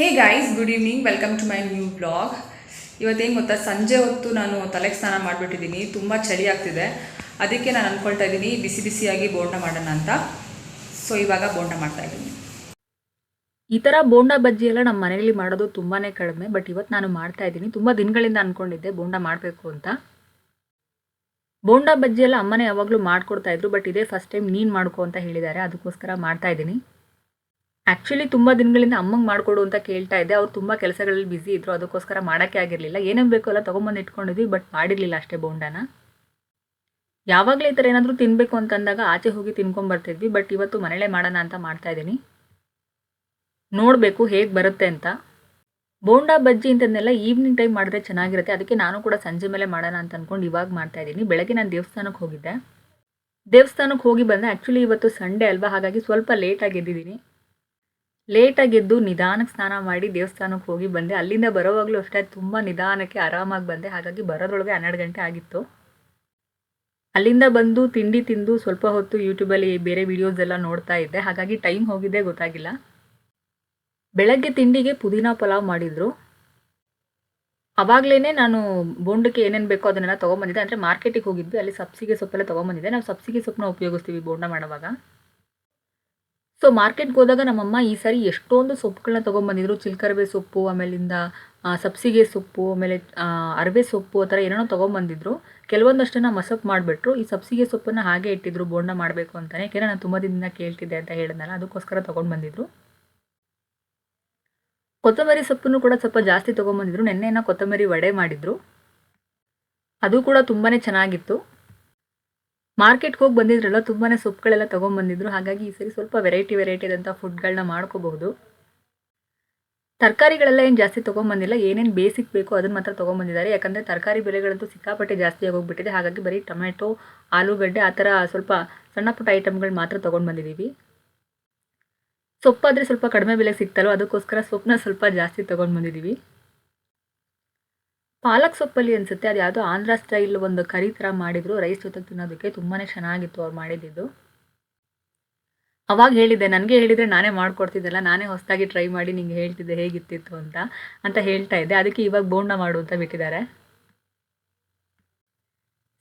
Hey guys, good evening. Welcome to my new blog. ಇವತ್ತೇನು ಗೊತ್ತಾ, ಸಂಜೆ ಹೊತ್ತು ನಾನು ತಲೆಗೆ ಸ್ನಾನ ಮಾಡಿಬಿಟ್ಟಿದ್ದೀನಿ. ತುಂಬ ಚಳಿ ಆಗ್ತಿದೆ. ಅದಕ್ಕೆ ನಾನು ಅಂದ್ಕೊಳ್ತಾ ಇದ್ದೀನಿ ಬಿಸಿ ಬಿಸಿಯಾಗಿ ಬೋಂಡ ಮಾಡೋಣ ಅಂತ. ಸೊ ಇವಾಗ ಬೋಂಡ ಮಾಡ್ತಾ ಇದ್ದೀನಿ. ಈ ಥರ ಬೋಂಡ ಬಜ್ಜಿ ಎಲ್ಲ ನಮ್ಮ ಮನೆಯಲ್ಲಿ ಮಾಡೋದು ತುಂಬಾ ಕಡಿಮೆ. ಬಟ್ ಇವತ್ತು ನಾನು ಮಾಡ್ತಾ ಇದ್ದೀನಿ. ತುಂಬ ದಿನಗಳಿಂದ ಅಂದ್ಕೊಂಡಿದ್ದೆ ಬೋಂಡ ಮಾಡಬೇಕು ಅಂತ. ಬೋಂಡ ಬಜ್ಜಿ ಎಲ್ಲ ಅಮ್ಮನೇ ಯಾವಾಗಲೂ ಮಾಡ್ಕೊಡ್ತಾ ಇದ್ರು. ಬಟ್ ಇದೇ ಫಸ್ಟ್ ಟೈಮ್ ನೀನು ಮಾಡ್ಕೊ ಅಂತ ಹೇಳಿದ್ದಾರೆ. ಅದಕ್ಕೋಸ್ಕರ ಮಾಡ್ತಾ ಇದ್ದೀನಿ. ಆ್ಯಕ್ಚುಲಿ ತುಂಬ ದಿನಗಳಿಂದ ಅಮ್ಮಂಗೆ ಮಾಡಿಕೊಡು ಅಂತ ಕೇಳ್ತಾ ಇದ್ದೆ. ಅವ್ರು ತುಂಬ ಕೆಲಸಗಳಲ್ಲಿ ಬ್ಯುಸಿ ಇದ್ದರು. ಅದಕ್ಕೋಸ್ಕರ ಮಾಡೋಕ್ಕೆ ಆಗಿರಲಿಲ್ಲ. ಏನೇನು ಬೇಕೋ ಎಲ್ಲ ತೊಗೊಂಬಂದು ಇಟ್ಕೊಂಡಿದ್ವಿ. ಬಟ್ ಮಾಡಿರಲಿಲ್ಲ ಅಷ್ಟೇ ಬೋಂಡನ. ಯಾವಾಗಲೇ ಈ ಥರ ಏನಾದರೂ ತಿನ್ನಬೇಕು ಅಂತಂದಾಗ ಆಚೆ ಹೋಗಿ ತಿನ್ಕೊಂಬರ್ತಿದ್ವಿ. ಬಟ್ ಇವತ್ತು ಮನೇಲೇ ಮಾಡೋಣ ಅಂತ ಮಾಡ್ತಾ ಇದ್ದೀನಿ. ನೋಡಬೇಕು ಹೇಗೆ ಬರುತ್ತೆ ಅಂತ. ಬೋಂಡಾ ಬಜ್ಜಿ ಇಂಥದ್ದನ್ನೆಲ್ಲ ಈವ್ನಿಂಗ್ ಟೈಮ್ ಮಾಡಿದ್ರೆ ಚೆನ್ನಾಗಿರುತ್ತೆ. ಅದಕ್ಕೆ ನಾನು ಕೂಡ ಸಂಜೆ ಮೇಲೆ ಮಾಡೋಣ ಅಂತ ಅಂದ್ಕೊಂಡು ಇವಾಗ ಮಾಡ್ತಾ ಇದ್ದೀನಿ. ಬೆಳಗ್ಗೆ ನಾನು ದೇವಸ್ಥಾನಕ್ಕೆ ಹೋಗಿದ್ದೆ. ದೇವಸ್ಥಾನಕ್ಕೆ ಹೋಗಿ ಬಂದೆ. ಆ್ಯಕ್ಚುಲಿ ಇವತ್ತು ಸಂಡೇ ಅಲ್ವಾ, ಹಾಗಾಗಿ ಸ್ವಲ್ಪ ಲೇಟಾಗಿ ಎದ್ದಿದ್ದೀನಿ. ಲೇಟಾಗಿ ಎದ್ದು ನಿಧಾನಕ್ಕೆ ಸ್ನಾನ ಮಾಡಿ ದೇವಸ್ಥಾನಕ್ಕೆ ಹೋಗಿ ಬಂದೆ. ಅಲ್ಲಿಂದ ಬರೋವಾಗಲೂ ಅಷ್ಟೇ ತುಂಬ ನಿಧಾನಕ್ಕೆ ಆರಾಮಾಗಿ ಬಂದೆ. ಹಾಗಾಗಿ ಬರೋದ್ರೊಳಗೆ 12 ಗಂಟೆ ಆಗಿತ್ತು. ಅಲ್ಲಿಂದ ಬಂದು ತಿಂಡಿ ತಿಂದು ಸ್ವಲ್ಪ ಹೊತ್ತು ಯೂಟ್ಯೂಬಲ್ಲಿ ಬೇರೆ ವೀಡಿಯೋಸ್ ಎಲ್ಲ ನೋಡ್ತಾ ಇದ್ದೆ. ಹಾಗಾಗಿ ಟೈಮ್ ಹೋಗಿದ್ದೇ ಗೊತ್ತಾಗಿಲ್ಲ. ಬೆಳಗ್ಗೆ ತಿಂಡಿಗೆ ಪುದೀನ ಪಲಾವ್ ಮಾಡಿದರು. ಆವಾಗಲೇ ನಾನು ಬೋಂಡಕ್ಕೆ ಏನೇನು ಬೇಕೋ ಅದನ್ನೆಲ್ಲ ತೊಗೊಂಬಂದಿದ್ದೆ. ಅಂದರೆ ಮಾರ್ಕೆಟಿಗೆ ಹೋಗಿದ್ವಿ, ಅಲ್ಲಿ ಸಬ್ಸಿಗೆ ಸೊಪ್ಪೆಲ್ಲ ತೊಗೊಂಬಂದಿದ್ದೆ. ನಾವು ಸಬ್ಸಿಗೆ ಸೊಪ್ಪನ್ನ ಉಪಯೋಗಿಸ್ತೀವಿ ಬೋಂಡ ಮಾಡುವಾಗ. ಸೊ ಮಾರ್ಕೆಟ್ಗೆ ಹೋದಾಗ ನಮ್ಮಮ್ಮ ಈ ಸಾರಿ ಎಷ್ಟೊಂದು ಸೊಪ್ಪುಗಳನ್ನ ತೊಗೊಂಬಂದಿದ್ರು. ಚಿಲ್ಕರವೆ ಸೊಪ್ಪು, ಆಮೇಲಿಂದ ಸಬ್ಸಿಗೆ ಸೊಪ್ಪು, ಆಮೇಲೆ ಅರವೆ ಸೊಪ್ಪು, ಆ ಥರ ಏನೇನೋ ತೊಗೊಂಬಂದಿದ್ರು. ಕೆಲವೊಂದಷ್ಟನ್ನು ಮಸೊಪ್ಪು ಮಾಡಿಬಿಟ್ರು. ಈ ಸಬ್ಸಿಗೆ ಸೊಪ್ಪನ್ನು ಹಾಗೆ ಇಟ್ಟಿದ್ರು ಬೋಂಡ ಮಾಡಬೇಕು ಅಂತಲೇ. ಯಾಕೆಂದರೆ ನಾನು ತುಂಬ ದಿನದಿಂದ ಕೇಳ್ತಿದ್ದೆ ಅಂತ ಹೇಳಿದ್ನಲ್ಲ, ಅದಕ್ಕೋಸ್ಕರ ತೊಗೊಂಡು ಬಂದಿದ್ರು. ಕೊತ್ತಂಬರಿ ಸೊಪ್ಪನ್ನು ಕೂಡ ಸ್ವಲ್ಪ ಜಾಸ್ತಿ ತೊಗೊಂಬಂದಿದ್ರು. ನೆನ್ನೆನ ಕೊತ್ತಂಬರಿ ವಡೆ ಮಾಡಿದ್ರು. ಅದು ಕೂಡ ತುಂಬಾ ಚೆನ್ನಾಗಿತ್ತು. ಮಾರ್ಕೆಟ್ಗೆ ಹೋಗಿ ಬಂದಿದ್ರಲ್ಲ, ತುಂಬಾ ಸೊಪ್ಪುಗಳೆಲ್ಲ ತೊಗೊಂಬಂದಿದ್ರು. ಹಾಗಾಗಿ ಈ ಸರಿ ಸ್ವಲ್ಪ ವೆರೈಟಿ ಆದಂಥ ಫುಡ್ಗಳನ್ನ ಮಾಡ್ಕೋಬಹುದು. ತರಕಾರಿಗಳೆಲ್ಲ ಏನು ಜಾಸ್ತಿ ತೊಗೊಂಬಂದಿಲ್ಲ. ಏನೇನು ಬೇಸಿಕ್ ಬೇಕೋ ಅದನ್ನು ಮಾತ್ರ ತೊಗೊಂಬಂದಿದ್ದಾರೆ. ಯಾಕಂದರೆ ತರಕಾರಿ ಬೆಲೆಗಳಂತೂ ಸಿಕ್ಕಾಪಟ್ಟೆ ಜಾಸ್ತಿ ಆಗೋಗ್ಬಿಟ್ಟಿದೆ. ಹಾಗಾಗಿ ಬರೀ ಟೊಮೆಟೊ, ಆಲೂಗಡ್ಡೆ ಆ ಥರ ಸ್ವಲ್ಪ ಸಣ್ಣ ಪುಟ್ಟ ಐಟಮ್ಗಳು ಮಾತ್ರ ತೊಗೊಂಡು ಬಂದಿದ್ದೀವಿ. ಸೊಪ್ಪಾದರೆ ಸ್ವಲ್ಪ ಕಡಿಮೆ ಬೆಲೆಗೆ ಸಿಗ್ತಲ್ವ, ಅದಕ್ಕೋಸ್ಕರ ಸೊಪ್ಪನ್ನ ಸ್ವಲ್ಪ ಜಾಸ್ತಿ ತೊಗೊಂಡು ಬಂದಿದ್ದೀವಿ. ಪಾಲಕ್ ಸೊಪ್ಪಲ್ಲಿ ಅನಿಸುತ್ತೆ, ಅದು ಯಾವುದೋ ಆಂಧ್ರ ಸ್ಟೈಲ್ ಒಂದು ಕರಿ ಥರ ಮಾಡಿದ್ರು. ರೈಸ್ ಜೊತೆ ತಿನ್ನೋದಕ್ಕೆ ತುಂಬಾ ಚೆನ್ನಾಗಿತ್ತು ಅವ್ರು ಮಾಡಿದ್ದು. ಅವಾಗ ಹೇಳಿದ್ದೆ, ನನಗೆ ಹೇಳಿದರೆ ನಾನೇ ಮಾಡ್ಕೊಡ್ತಿದ್ದೆಲ್ಲ, ನಾನೇ ಹೊಸದಾಗಿ ಟ್ರೈ ಮಾಡಿ ನಿಂಗೆ ಹೇಳ್ತಿದ್ದೆ ಹೇಗಿತ್ತಿತ್ತು ಅಂತ ಹೇಳ್ತಾ ಇದ್ದೆ. ಅದಕ್ಕೆ ಇವಾಗ ಬೋಂಡ ಮಾಡು ಅಂತ ಬಿಟ್ಟಿದ್ದಾರೆ.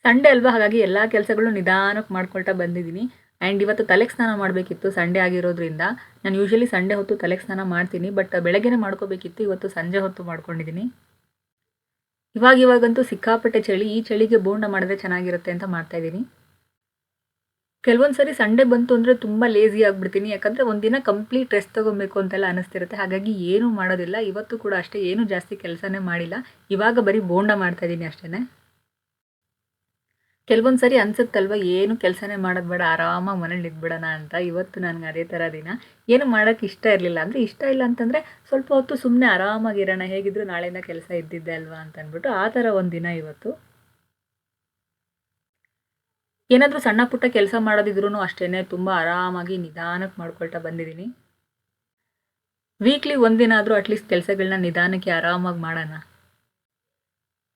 ಸಂಡೇ ಅಲ್ವಾ, ಹಾಗಾಗಿ ಎಲ್ಲ ಕೆಲಸಗಳು ನಿಧಾನಕ್ಕೆ ಮಾಡ್ಕೊಳ್ತಾ ಬಂದಿದ್ದೀನಿ. ಆ್ಯಂಡ್ ಇವತ್ತು ತಲೆಗೆ ಸ್ನಾನ ಮಾಡಬೇಕಿತ್ತು. ಸಂಡೇ ಆಗಿರೋದ್ರಿಂದ ನಾನು ಯೂಶ್ವಲಿ ಸಂಡೇ ಹೊತ್ತು ತಲೆಗೆ ಸ್ನಾನ ಮಾಡ್ತೀನಿ. ಬಟ್ ಬೆಳಗ್ಗೆನೇ ಮಾಡ್ಕೋಬೇಕಿತ್ತು. ಇವತ್ತು ಸಂಜೆ ಹೊತ್ತು ಮಾಡ್ಕೊಂಡಿದ್ದೀನಿ. ಇವಾಗಂತೂ ಸಿಕ್ಕಾಪಟ್ಟೆ ಚಳಿ. ಈ ಚಳಿಗೆ ಬೋಂಡ ಮಾಡಿದ್ರೆ ಚೆನ್ನಾಗಿರುತ್ತೆ ಅಂತ ಮಾಡ್ತಾಯಿದ್ದೀನಿ. ಕೆಲವೊಂದು ಸರಿ ಸಂಡೇ ಬಂತು ಅಂದರೆ ತುಂಬ ಲೇಸಿ ಆಗಿಬಿಡ್ತೀನಿ. ಯಾಕಂದರೆ ಒಂದಿನ ಕಂಪ್ಲೀಟ್ ರೆಸ್ಟ್ ತೊಗೊಬೇಕು ಅಂತೆಲ್ಲ ಅನ್ನಿಸ್ತಿರುತ್ತೆ. ಹಾಗಾಗಿ ಏನೂ ಮಾಡೋದಿಲ್ಲ. ಇವತ್ತು ಕೂಡ ಅಷ್ಟೇ, ಏನೂ ಜಾಸ್ತಿ ಕೆಲಸನೇ ಮಾಡಿಲ್ಲ. ಇವಾಗ ಬರೀ ಬೋಂಡ ಮಾಡ್ತಾಯಿದ್ದೀನಿ ಅಷ್ಟೇ. ಕೆಲವೊಂದು ಸರಿ ಅನ್ಸುತ್ತಲ್ವ, ಏನು ಕೆಲಸನೇ ಮಾಡೋದು ಬೇಡ, ಆರಾಮಾಗಿ ಮನೇಲಿ ಇದ್ಬಿಡೋಣ ಅಂತ. ಇವತ್ತು ನನಗೆ ಅದೇ ಥರ ದಿನ. ಏನು ಮಾಡೋಕ್ಕೆ ಇಷ್ಟ ಇರಲಿಲ್ಲ. ಅಂದರೆ ಇಷ್ಟ ಇಲ್ಲ ಅಂತಂದರೆ ಸ್ವಲ್ಪ ಹೊತ್ತು ಸುಮ್ಮನೆ ಆರಾಮಾಗಿರೋಣ, ಹೇಗಿದ್ರು ನಾಳೆಯಿಂದ ಕೆಲಸ ಇದ್ದಿದ್ದೆ ಅಲ್ವಾ ಅಂತ ಅಂದ್ಬಿಟ್ಟು ಆ ಥರ ಒಂದು ದಿನ ಇವತ್ತು. ಏನಾದರೂ ಸಣ್ಣ ಪುಟ್ಟ ಕೆಲಸ ಮಾಡೋದಿದ್ರೂ ಅಷ್ಟೇ ತುಂಬ ಆರಾಮಾಗಿ ನಿಧಾನಕ್ಕೆ ಮಾಡ್ಕೊಳ್ತಾ ಬಂದಿದ್ದೀನಿ. ವೀಕ್ಲಿ ಒಂದಿನ ಆದರೂ ಅಟ್ಲೀಸ್ಟ್ ಕೆಲಸಗಳನ್ನ ನಿಧಾನಕ್ಕೆ ಆರಾಮಾಗಿ ಮಾಡೋಣ.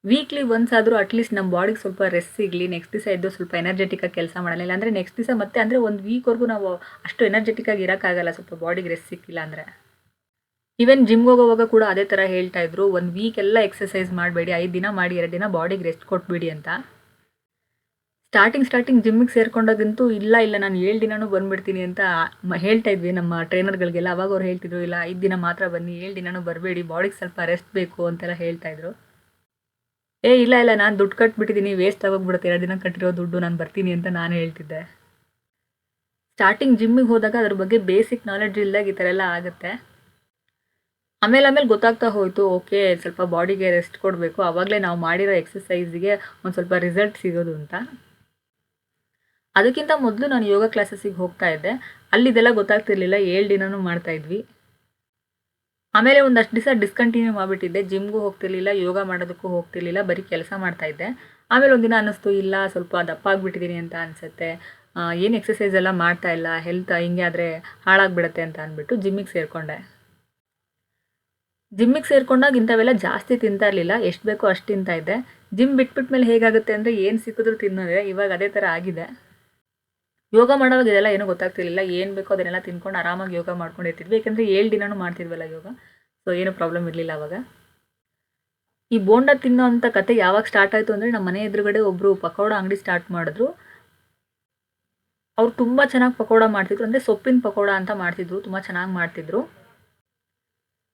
ವೀಕ್ಲಿ ಒನ್ಸ್ ಆದರೂ ಅಟ್ಲೀಸ್ಟ್ ನಮ್ಮ ಬಾಡಿಗೆ ಸ್ವಲ್ಪ ರೆಸ್ಟ್ ಸಿಗಲಿ. ನೆಕ್ಸ್ಟ್ ದಿವಸ ಇದ್ದು ಸ್ವಲ್ಪ ಎನರ್ಜೆಟಿಕ್ಕಾಗಿ ಕೆಲಸ ಮಾಡೋಣ. ಇಲ್ಲಾಂದರೆ ನೆಕ್ಸ್ಟ್ ದಿವಸ ಮತ್ತೆ ಅಂದರೆ ಒಂದು ವೀಕ್ವರೆಗೂ ನಾವು ಅಷ್ಟು ಎನರ್ಜೆಟಿಕ್ಕಾಗಿ ಇರೋಕ್ಕಾಗಲ್ಲ, ಸ್ವಲ್ಪ ಬಾಡಿಗೆ ರೆಸ್ಟ್ ಸಿಕ್ಕಿಲ್ಲ ಅಂದರೆ. ಈವನ್ ಜಿಮ್ಗೆ ಹೋಗೋವಾಗ ಕೂಡ ಅದೇ ಥರ ಹೇಳ್ತಾ ಇದ್ರು, ಒಂದು ವೀಕ್ ಎಲ್ಲ ಎಕ್ಸಸೈಸ್ ಮಾಡಬೇಡಿ, 5 ದಿನ ಮಾಡಿ 2 ದಿನ ಬಾಡಿಗೆ ರೆಸ್ಟ್ ಕೊಟ್ಬಿಡಿ ಅಂತ. ಸ್ಟಾರ್ಟಿಂಗ್ ಜಿಮ್ಮಿಗೆ ಸೇರ್ಕೊಂಡಾಗಂತೂ ಇಲ್ಲ ನಾನು 7 ದಿನನೂ ಬಂದುಬಿಡ್ತೀನಿ ಅಂತ ಹೇಳ್ತಾ ಇದ್ವಿ ನಮ್ಮ ಟ್ರೈನರ್ಗಳಿಗೆಲ್ಲ. ಅವಾಗ ಅವ್ರು ಹೇಳ್ತಿದ್ರು, ಇಲ್ಲ 5 ದಿನ ಮಾತ್ರ ಬನ್ನಿ, 7 ದಿನನೂ ಬರಬೇಡಿ, ಬಾಡಿಗೆ ಸ್ವಲ್ಪ ರೆಸ್ಟ್ ಬೇಕು ಅಂತೆಲ್ಲ ಹೇಳ್ತಾಯಿದ್ರು. ಇಲ್ಲ ನಾನು ದುಡ್ಡು ಕಟ್ಬಿಟ್ಟಿದ್ದೀನಿ, ವೇಸ್ಟ್ ಆಗೋಗ್ಬಿಡುತ್ತೆ 2 ದಿನ ಕಟ್ಟಿರೋ ದುಡ್ಡು, ನಾನು ಬರ್ತೀನಿ ಅಂತ ನಾನು ಹೇಳ್ತಿದ್ದೆ. ಸ್ಟಾರ್ಟಿಂಗ್ ಜಿಮ್ಮಿಗೆ ಹೋದಾಗ ಅದ್ರ ಬಗ್ಗೆ ಬೇಸಿಕ್ ನಾಲೆಡ್ಜ್ ಇಲ್ಲದಾಗ ಈ ಥರ ಎಲ್ಲ ಆಗುತ್ತೆ. ಆಮೇಲೆ ಗೊತ್ತಾಗ್ತಾ ಹೋಯಿತು, ಓಕೆ ಸ್ವಲ್ಪ ಬಾಡಿಗೆ ರೆಸ್ಟ್ ಕೊಡಬೇಕು, ಆವಾಗಲೇ ನಾವು ಮಾಡಿರೋ ಎಕ್ಸಸೈಸಿಗೆ ಒಂದು ಸ್ವಲ್ಪ ರಿಸಲ್ಟ್ ಸಿಗೋದು ಅಂತ. ಅದಕ್ಕಿಂತ ಮೊದಲು ನಾನು ಯೋಗ ಕ್ಲಾಸಸ್ಸಿಗೆ ಹೋಗ್ತಾ ಇದ್ದೆ. ಅಲ್ಲಿದೆಲ್ಲ ಗೊತ್ತಾಗ್ತಿರ್ಲಿಲ್ಲ, 7 ದಿನನೂ ಮಾಡ್ತಾಯಿದ್ವಿ. ಆಮೇಲೆ ಒಂದಷ್ಟು ದಿವಸ ಡಿಸ್ಕಂಟಿನ್ಯೂ ಮಾಡಿಬಿಟ್ಟಿದ್ದೆ. ಜಿಮ್ಗೂ ಹೋಗ್ತಿರ್ಲಿಲ್ಲ, ಯೋಗ ಮಾಡೋದಕ್ಕೂ ಹೋಗ್ತಿರ್ಲಿಲ್ಲ, ಬರೀ ಕೆಲಸ ಮಾಡ್ತಾಯಿದ್ದೆ. ಆಮೇಲೆ ಒಂದಿನ ಅನ್ನಿಸ್ತು, ಇಲ್ಲ ಸ್ವಲ್ಪ ದಪ್ಪ ಆಗಿಬಿಟ್ಟಿದ್ದೀನಿ ಅಂತ ಅನಿಸುತ್ತೆ, ಏನು ಎಕ್ಸಸೈಸ್ ಎಲ್ಲ ಮಾಡ್ತಾಯಿಲ್ಲ, ಹೆಲ್ತ್ ಹಿಂಗೆ ಆದರೆ ಹಾಳಾಗಿಬಿಡುತ್ತೆ ಅಂತ ಅಂದ್ಬಿಟ್ಟು ಜಿಮ್ಮಿಗೆ ಸೇರಿಕೊಂಡೆ. ಜಿಮ್ಮಿಗೆ ಸೇರ್ಕೊಂಡಾಗ ಇಂಥವೆಲ್ಲ ಜಾಸ್ತಿ ತಿಂತಾ ಇರಲಿಲ್ಲ, ಎಷ್ಟು ಬೇಕೋ ಅಷ್ಟು ತಿಂತಾಯಿದ್ದೆ. ಜಿಮ್ ಬಿಟ್ಬಿಟ್ಮೇಲೆ ಹೇಗಾಗುತ್ತೆ ಅಂದರೆ ಏನು ಸಿಕ್ಕಿದ್ರು ತಿನ್ನೋದೇ. ಇವಾಗ ಅದೇ ಥರ ಆಗಿದೆ. ಯೋಗ ಮಾಡೋವಾಗ ಇದೆಲ್ಲ ಏನೂ ಗೊತ್ತಾಗ್ತಿರ್ಲಿಲ್ಲ. ಏನು ಬೇಕೋ ಅದನ್ನೆಲ್ಲ ತಿನ್ಕೊಂಡು ಆರಾಮಾಗಿ ಯೋಗ ಮಾಡ್ಕೊಂಡಿರ್ತಿದ್ವಿ. ಯಾಕೆಂದರೆ 7 ದಿನನೂ ಮಾಡ್ತಿದ್ವಲ್ಲ ಯೋಗ. ಸೊ ಏನು ಪ್ರಾಬ್ಲಮ್ ಇರಲಿಲ್ಲ ಅವಾಗ. ಈ ಬೋಂಡ ತಿನ್ನೋ ಅಂಥ ಕತೆ ಯಾವಾಗ ಸ್ಟಾರ್ಟ್ ಆಯಿತು ಅಂದರೆ ನಮ್ಮ ಮನೆ ಎದುರುಗಡೆ ಒಬ್ಬರು ಪಕೋಡ ಅಂಗಡಿ ಸ್ಟಾರ್ಟ್ ಮಾಡಿದ್ರು. ಅವ್ರು ತುಂಬ ಚೆನ್ನಾಗಿ ಪಕೋಡ ಮಾಡ್ತಿದ್ರು, ಅಂದರೆ ಸೊಪ್ಪಿನ ಪಕೋಡ ಅಂತ ಮಾಡ್ತಿದ್ರು, ತುಂಬ ಚೆನ್ನಾಗಿ ಮಾಡ್ತಿದ್ರು.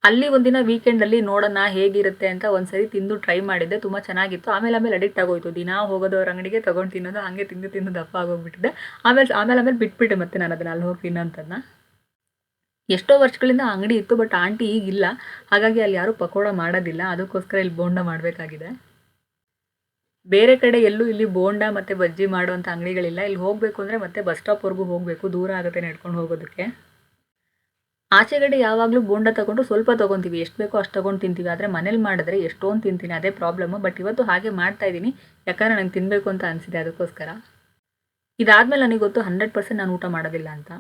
ಅಲ್ಲಿ ಒಂದಿನ ವೀಕೆಂಡಲ್ಲಿ ನೋಡೋಣ ಹೇಗಿರುತ್ತೆ ಅಂತ ಒಂದ್ಸರಿ ತಿಂದು ಟ್ರೈ ಮಾಡಿದ್ದೆ, ತುಂಬ ಚೆನ್ನಾಗಿತ್ತು. ಆಮೇಲೆ ಅಡಿಕ್ಟ್ ಆಗೋಯ್ತು, ದಿನ ಹೋಗೋದು ಅವ್ರ ಅಂಗಡಿಗೆ ತೊಗೊಂಡು ತಿನ್ನೋದು, ಹಾಗೆ ತಿಂದು ದಪ್ಪ ಆಗೋಗ್ಬಿಟ್ಟಿದೆ. ಆಮೇಲೆ ಬಿಟ್ಬಿಟ್ಟೆ ಮತ್ತೆ ನಾನು ಅದನ್ನು ಅಲ್ಲಿ ಹೋಗಿ ತಿನ್ನೋಂಥದ್ದನ್ನ. ಎಷ್ಟೋ ವರ್ಷಗಳಿಂದ ಅಂಗಡಿ ಇತ್ತು, ಬಟ್ ಆಂಟಿ ಈಗಿಲ್ಲ, ಹಾಗಾಗಿ ಅಲ್ಲಿ ಯಾರೂ ಪಕೋಡ ಮಾಡೋದಿಲ್ಲ, ಅದಕ್ಕೋಸ್ಕರ ಇಲ್ಲಿ ಬೋಂಡ ಮಾಡಬೇಕಾಗಿದೆ. ಬೇರೆ ಕಡೆ ಎಲ್ಲೂ ಇಲ್ಲಿ ಬೋಂಡ ಮತ್ತು ಬಜ್ಜಿ ಮಾಡುವಂಥ ಅಂಗಡಿಗಳಿಲ್ಲ. ಇಲ್ಲಿ ಹೋಗಬೇಕು ಅಂದರೆ ಮತ್ತೆ ಬಸ್ ಸ್ಟಾಪ್ವರೆಗೂ ಹೋಗಬೇಕು, ದೂರ ಆಗುತ್ತೆ ನಡ್ಕೊಂಡು ಹೋಗೋದಕ್ಕೆ. ಆಚೆಗಡೆ ಯಾವಾಗಲೂ ಬೋಂಡ ತೊಗೊಂಡು ಸ್ವಲ್ಪ ತೊಗೊತೀವಿ, ಎಷ್ಟು ಬೇಕೋ ಅಷ್ಟು ತೊಗೊಂಡು ತಿಂತೀವಿ. ಆದರೆ ಮನೇಲಿ ಮಾಡಿದ್ರೆ ಎಷ್ಟೊಂದು ತಿಂತೀನಿ, ಅದೇ ಪ್ರಾಬ್ಲಮ್ಮು. ಬಟ್ ಇವತ್ತು ಹಾಗೆ ಮಾಡ್ತಾಯಿದ್ದೀನಿ, ಯಾಕಂದರೆ ನನಗೆ ತಿನ್ನಬೇಕು ಅಂತ ಅನಿಸಿದೆ, ಅದಕ್ಕೋಸ್ಕರ. ಇದಾದಮೇಲೆ ನನಗೆ ಗೊತ್ತು 100% ನಾನು ಊಟ ಮಾಡೋದಿಲ್ಲ ಅಂತ.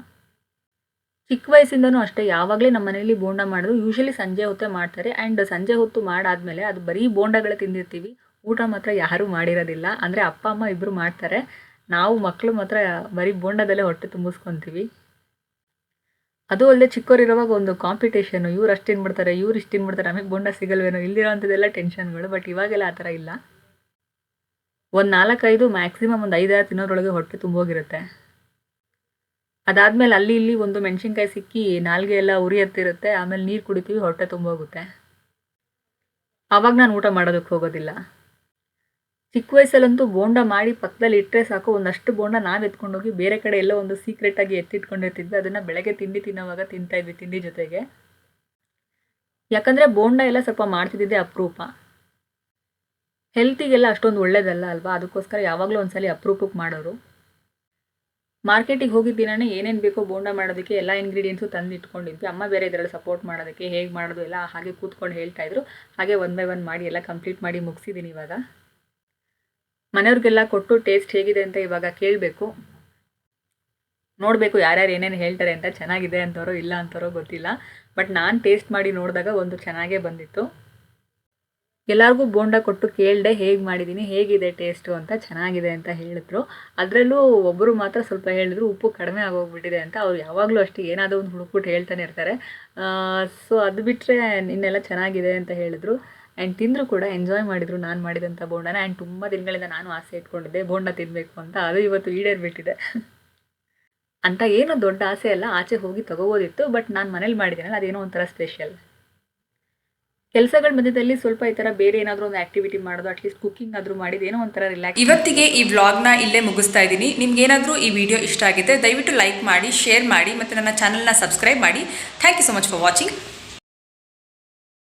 ಚಿಕ್ಕ ವಯಸ್ಸಿಂದನೂ ಅಷ್ಟೇ, ಯಾವಾಗಲೇ ನಮ್ಮ ಮನೇಲಿ ಬೋಂಡ ಮಾಡೋದು ಯೂಶಲಿ ಸಂಜೆ ಹೊತ್ತೇ ಮಾಡ್ತಾರೆ. ಆ್ಯಂಡ್ ಸಂಜೆ ಹೊತ್ತು ಮಾಡಾದಮೇಲೆ ಅದು ಬರೀ ಬೋಂಡಗಳೇ ತಿಂದಿರ್ತೀವಿ, ಊಟ ಮಾತ್ರ ಯಾರೂ ಮಾಡಿರೋದಿಲ್ಲ. ಅಂದರೆ ಅಪ್ಪ ಅಮ್ಮ ಇಬ್ಬರು ಮಾಡ್ತಾರೆ, ನಾವು ಮಕ್ಕಳು ಮಾತ್ರ ಬರೀ ಬೋಂಡದಲ್ಲೇ ಹೊಟ್ಟೆ ತುಂಬಿಸ್ಕೊತೀವಿ. ಅದು ಅಲ್ಲದೆ ಚಿಕ್ಕವರಿರುವಾಗ ಒಂದು ಕಾಂಪಿಟೇಷನು, ಇವ್ರು ಅಷ್ಟು ತಿನ್ಬಿಡ್ತಾರೆ, ಇವ್ರು ಇಷ್ಟು ತಿನ್ಬಿಡ್ತಾರೆ, ನಮಗೆ ಬೋಂಡ ಸಿಗಲ್ವೇನೋ, ಇಲ್ಲಿರೋ ಅಂಥದ್ದೆಲ್ಲ ಟೆನ್ಷನ್ಗಳು. ಬಟ್ ಇವಾಗೆಲ್ಲ ಆ ಥರ ಇಲ್ಲ. ಒಂದು 4-5 ಮ್ಯಾಕ್ಸಿಮಮ್ ಒಂದು 5-6 ತಿನ್ನೋದ್ರೊಳಗೆ ಹೊಟ್ಟೆ ತುಂಬೋಗಿರುತ್ತೆ. ಅದಾದಮೇಲೆ ಅಲ್ಲಿ ಇಲ್ಲಿ ಒಂದು ಮೆಣಸಿನ್ಕಾಯಿ ಸಿಕ್ಕಿ ನಾಲ್ಗೆ ಎಲ್ಲ ಉರಿ ಹತ್ತಿರುತ್ತೆ, ಆಮೇಲೆ ನೀರು ಕುಡಿತೀವಿ, ಹೊಟ್ಟೆ ತುಂಬೋಗುತ್ತೆ. ಆವಾಗ ನಾನು ಊಟ ಮಾಡೋದಕ್ಕೆ ಹೋಗೋದಿಲ್ಲ. ಚಿಕ್ಕ ವಯಸ್ಸಲ್ಲಂತೂ ಬೋಂಡ ಮಾಡಿ ಪಕ್ಕದಲ್ಲಿ ಇಟ್ಟರೆ ಸಾಕು, ಒಂದಷ್ಟು ಬೋಂಡ ನಾವು ಎತ್ಕೊಂಡೋಗಿ ಬೇರೆ ಕಡೆ ಎಲ್ಲೋ ಒಂದು ಸೀಕ್ರೆಟಾಗಿ ಎತ್ತಿಟ್ಕೊಂಡಿರ್ತಿದ್ವಿ. ಅದನ್ನು ಬೆಳಗ್ಗೆ ತಿಂಡಿ ತಿನ್ನೋವಾಗ ತಿಂತಾಯಿದ್ವಿ ತಿಂಡಿ ಜೊತೆಗೆ. ಯಾಕಂದರೆ ಬೋಂಡ ಎಲ್ಲ ಸ್ವಲ್ಪ ಮಾಡ್ತಿದ್ದಿದ್ದೆ ಅಪರೂಪ, ಹೆಲ್ತಿಗೆಲ್ಲ ಅಷ್ಟೊಂದು ಒಳ್ಳೇದಲ್ಲ ಅಲ್ವಾ, ಅದಕ್ಕೋಸ್ಕರ ಯಾವಾಗಲೂ ಒಂದ್ಸಲಿ ಅಪರೂಪಕ್ಕೆ ಮಾಡೋರು. ಮಾರ್ಕೆಟಿಗೆ ಹೋಗಿದ್ದಿನೇ ಏನೇನು ಬೇಕೋ ಬೋಂಡ ಮಾಡೋದಕ್ಕೆ ಎಲ್ಲ ಇಂಗ್ರೀಡಿಯೆಂಟ್ಸು ತಂದು ಇಟ್ಕೊಂಡಿದ್ವಿ. ಅಮ್ಮ ಬೇರೆ ಇದರಲ್ಲಿ ಸಪೋರ್ಟ್ ಮಾಡೋದಕ್ಕೆ, ಹೇಗೆ ಮಾಡೋದು ಎಲ್ಲ ಹಾಗೆ ಕೂತ್ಕೊಂಡು ಹೇಳ್ತಾಯಿದ್ರು. ಹಾಗೆ 1 by 1 ಮಾಡಿ ಎಲ್ಲ ಕಂಪ್ಲೀಟ್ ಮಾಡಿ ಮುಗಿಸಿದ್ದೀನಿ. ಇವಾಗ ಮನೆಯವ್ರಿಗೆಲ್ಲ ಕೊಟ್ಟು ಟೇಸ್ಟ್ ಹೇಗಿದೆ ಅಂತ ಇವಾಗ ಕೇಳಬೇಕು, ನೋಡಬೇಕು ಯಾರ್ಯಾರು ಏನೇನು ಹೇಳ್ತಾರೆ ಅಂತ. ಚೆನ್ನಾಗಿದೆ ಅಂತವರೋ ಇಲ್ಲ ಅಂತವರೋ ಗೊತ್ತಿಲ್ಲ, ಬಟ್ ನಾನು ಟೇಸ್ಟ್ ಮಾಡಿ ನೋಡಿದಾಗ ಒಂದು ಚೆನ್ನಾಗೇ ಬಂದಿತ್ತು. ಎಲ್ಲರಿಗೂ ಬೋಂಡ ಕೊಟ್ಟು ಕೇಳಿದೆ ಹೇಗೆ ಮಾಡಿದ್ದೀನಿ, ಹೇಗಿದೆ ಟೇಸ್ಟು ಅಂತ. ಚೆನ್ನಾಗಿದೆ ಅಂತ ಹೇಳಿದ್ರು. ಅದರಲ್ಲೂ ಒಬ್ಬರು ಮಾತ್ರ ಸ್ವಲ್ಪ ಹೇಳಿದ್ರು ಉಪ್ಪು ಕಡಿಮೆ ಆಗೋಗ್ಬಿಟ್ಟಿದೆ ಅಂತ. ಅವ್ರು ಯಾವಾಗಲೂ ಅಷ್ಟೇ ಏನಾದರೂ ಒಂದು ಹುಡುಕ್ಬಿಟ್ಟು ಹೇಳ್ತಾನೆ ಇರ್ತಾರೆ. ಸೊ ಅದು ಬಿಟ್ಟರೆ ಇನ್ನೆಲ್ಲ ಚೆನ್ನಾಗಿದೆ ಅಂತ ಹೇಳಿದ್ರು. ಆ್ಯಂಡ್ ತಿಂದರು ಕೂಡ, ಎಂಜಾಯ್ ಮಾಡಿದರು ನಾನು ಮಾಡಿದಂಥ ಬೋಂಡನ. ಆ್ಯಂಡ್ ತುಂಬ ದಿನಗಳಿಂದ ನಾನು ಆಸೆ ಇಟ್ಕೊಂಡಿದ್ದೆ ಬೋಂಡ ತಿನ್ನಬೇಕು ಅಂತ, ಅದು ಇವತ್ತು ಈಡೇರಿಬಿಟ್ಟಿದೆ. ಅಂತ ಏನು ದೊಡ್ಡ ಆಸೆ ಅಲ್ಲ, ಆಚೆ ಹೋಗಿ ತೊಗೋಬೋದಿತ್ತು, ಬಟ್ ನಾನು ಮನೇಲಿ ಮಾಡಿದ್ದೀನಲ್ಲ ಅದೇನೋ ಒಂಥರ ಸ್ಪೆಷಲ್. ಕೆಲಸಗಳ ಮಧ್ಯದಲ್ಲಿ ಸ್ವಲ್ಪ ಈ ಥರ ಬೇರೆ ಏನಾದರೂ ಒಂದು ಆ್ಯಕ್ಟಿವಿಟಿ ಮಾಡೋದು, ಅಟ್ಲೀಸ್ಟ್ ಕುಕ್ಕಿಂಗ್ ಆದರೂ ಮಾಡಿದ್ದು ಏನೋ ಒಂಥರ ರಿಲ್ಯಾಕ್ಸ್. ಇವತ್ತಿಗೆ ಈ ವ್ಲಾಗ್ನ ಇಲ್ಲೇ ಮುಗಿಸ್ತಾ ಇದ್ದೀನಿ. ನಿಮ್ಗೇನಾದರೂ ಈ ವಿಡಿಯೋ ಇಷ್ಟ ಆಗಿದೆ ದಯವಿಟ್ಟು ಲೈಕ್ ಮಾಡಿ, ಶೇರ್ ಮಾಡಿ ಮತ್ತು ನನ್ನ ಚಾನಲ್ನ ಸಬ್ಸ್ಕ್ರೈಬ್ ಮಾಡಿ. Thank you so much for watching.